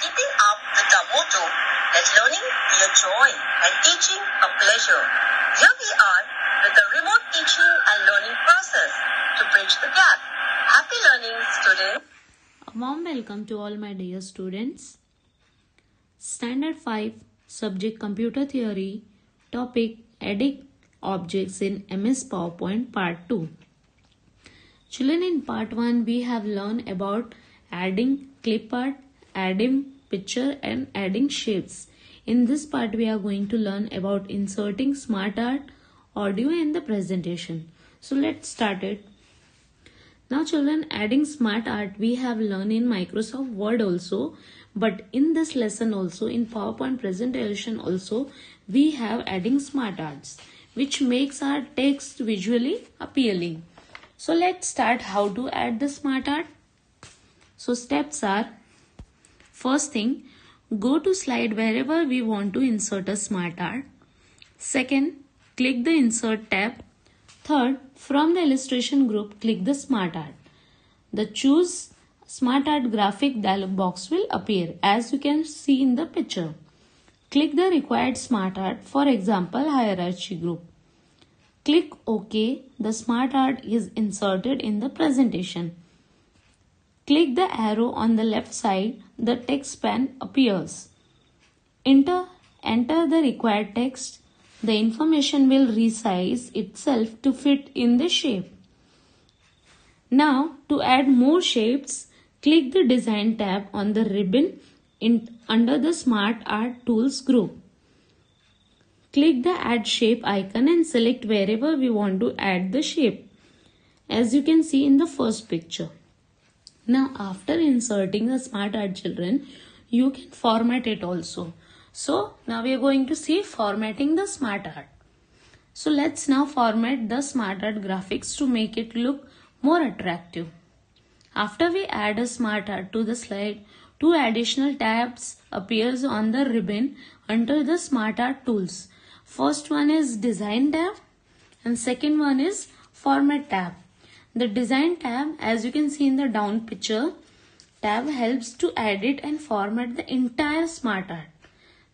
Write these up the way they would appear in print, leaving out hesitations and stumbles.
Keeping up with the motto, let learning be a joy and teaching a pleasure. Here we are with the remote teaching and learning process to bridge the gap. Happy learning, students. A warm welcome to all my dear students. Standard 5, subject Computer Theory, topic Adding Objects in MS PowerPoint Part 2. Children, in Part 1 we have learned about adding clip art, adding picture and adding shapes. In this part we are going to learn about inserting smart art, audio in the presentation. So let's start it. Now children, adding smart art we have learned in Microsoft Word also, but in this lesson also, in PowerPoint presentation also, we have adding smart arts, which makes our text visually appealing. So let's start how to add the smart art. So steps are, first thing, go to slide wherever we want to insert a smart art. Second, click the insert tab. Third, from the illustration group, click the smart art. The choose smart art graphic dialog box will appear as you can see in the picture. Click the required smart art, for example, hierarchy group. Click OK. The smart art is inserted in the presentation. Click the arrow on the left side. The text pane appears. Enter the required text. The information will resize itself to fit in the shape. Now, to add more shapes, click the Design tab on the ribbon under the Smart Art Tools group. Click the Add Shape icon and select wherever we want to add the shape, as you can see in the first picture. Now, after inserting the Smart Art, children, you can format it also. So, now we are going to see formatting the Smart Art. So, let's now format the Smart Art graphics to make it look more attractive. After we add a Smart Art to the slide, two additional tabs appears on the ribbon under the Smart Art tools. First one is Design tab and second one is Format tab. The Design tab, as you can see in the down picture, tab helps to edit and format the entire Smart Art.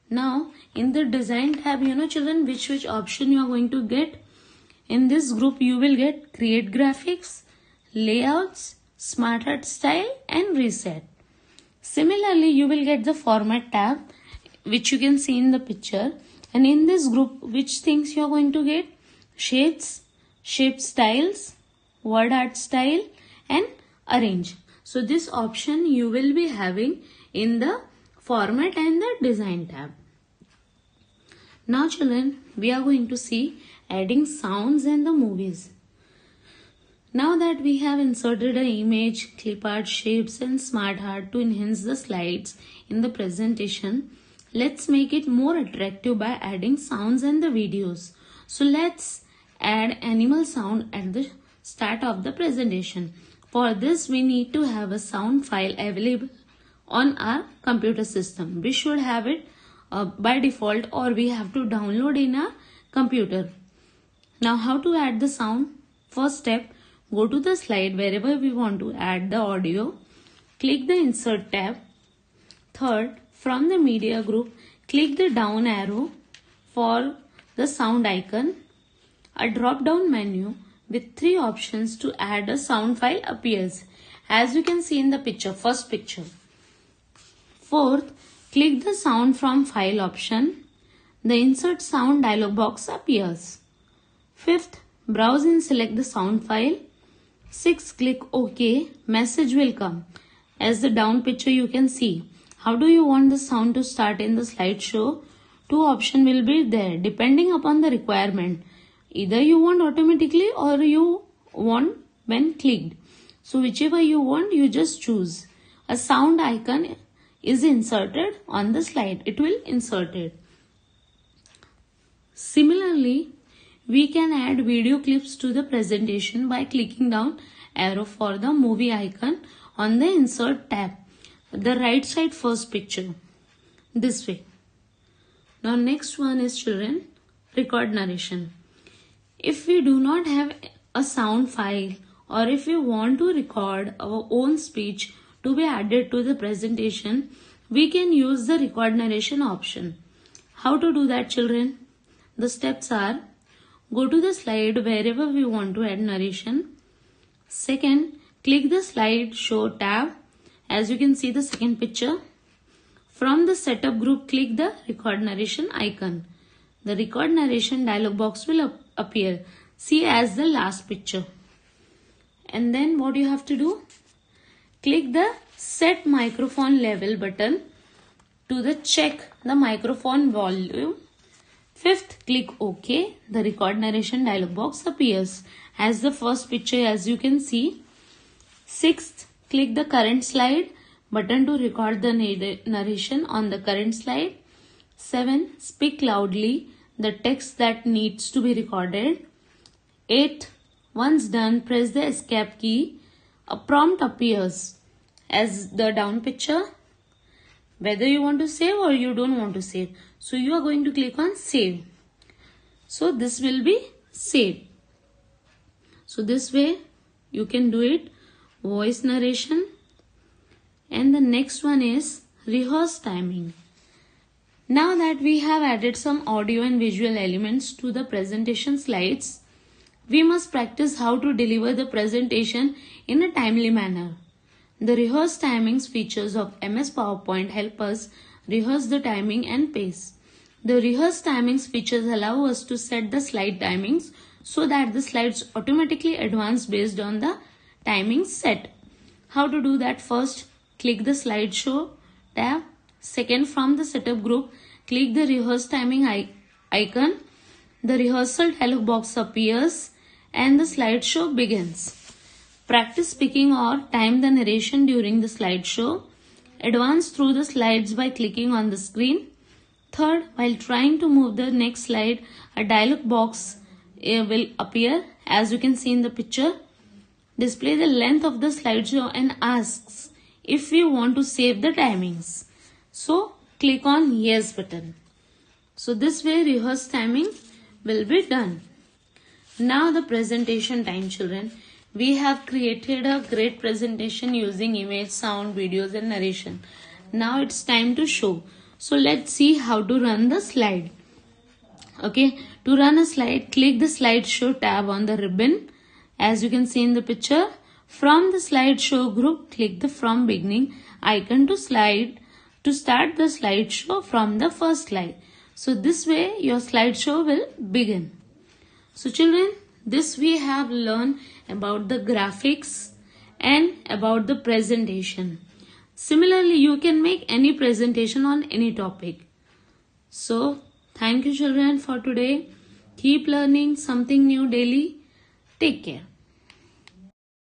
Now, in the Design tab, children, which option you are going to get? In this group, you will get Create Graphics, Layouts, Smart Art Style and Reset. Similarly, you will get the Format tab, which you can see in the picture. And in this group, which things you are going to get? Shapes, Shape Styles, Word Art Style and Arrange. So, this option you will be having in the Format and the Design tab. Now children, we are going to see adding sounds in the movies. Now that we have inserted an image, clip art, shapes and smart art to enhance the slides in the presentation, let's make it more attractive by adding sounds in the videos. So let's add animal sound at the start of the presentation. For this, we need to have a sound file available on our computer system. We should have it by default, or we have to download in our computer. Now, how to add the sound? First step, go to the slide wherever we want to add the audio. Click the Insert tab. Third, from the media group, click the down arrow for the sound icon. A drop down menu with 3 options to add a sound file appears, as you can see in the picture, first picture. Fourth, click the Sound from File option. The Insert Sound dialog box appears. Fifth, browse and select the sound file. Sixth, click OK. Message will come. As the down picture you can see. How do you want the sound to start in the slideshow? 2 options will be there depending upon the requirement. Either you want automatically or you want when clicked. So whichever you want, you just choose. A sound icon is inserted on the slide. It will insert it. Similarly, we can add video clips to the presentation by clicking down arrow for the movie icon on the Insert tab. The right side first picture. This way. Now next one is children, record narration. If we do not have a sound file or if we want to record our own speech to be added to the presentation, we can use the record narration option. How to do that, children? The steps are: go to the slide wherever we want to add narration. Second, click the slide show tab. As you can see the second picture. From the setup group, click the record narration icon. The record narration dialog box will appear. See as the last picture. And then what you have to do? Click the set microphone level button to check the microphone volume. Fifth, click OK. The record narration dialog box appears as the first picture, as you can see. Sixth, click the current slide button to record the narration on the current slide. 7. Speak loudly the text that needs to be recorded. 8. Once done, press the escape key. A prompt appears as the down picture, whether you want to save or you don't want to save. So you are going to click on save. So this will be saved. So this way you can do it. Voice narration. And the next one is rehearse timing. Now that we have added some audio and visual elements to the presentation slides, we must practice how to deliver the presentation in a timely manner. The rehearse timings features of MS PowerPoint help us rehearse the timing and pace. The rehearse timings features allow us to set the slide timings so that the slides automatically advance based on the timings set. How to do that? First, click the slideshow tab. Second, from the setup group, click the rehearse timing icon. The rehearsal dialog box appears and the slideshow begins. Practice speaking or time the narration during the slideshow. Advance through the slides by clicking on the screen. Third, while trying to move the next slide, a dialog box will appear, as you can see in the picture. Display the length of the slideshow and asks if we want to save the timings. So click on yes button. So this way rehearse timing will be done. Now the presentation time, children. We have created a great presentation using image, sound, videos and narration. Now it's time to show. So let's see how to run the slide. Okay, to run a slide, click the slideshow tab on the ribbon. As you can see in the picture, from the slideshow group, click the from beginning icon to start the slideshow from the first slide. So this way your slideshow will begin. So children, this we have learned about the graphics and about the presentation. Similarly, you can make any presentation on any topic. So thank you children for today. Keep learning something new daily. Take care.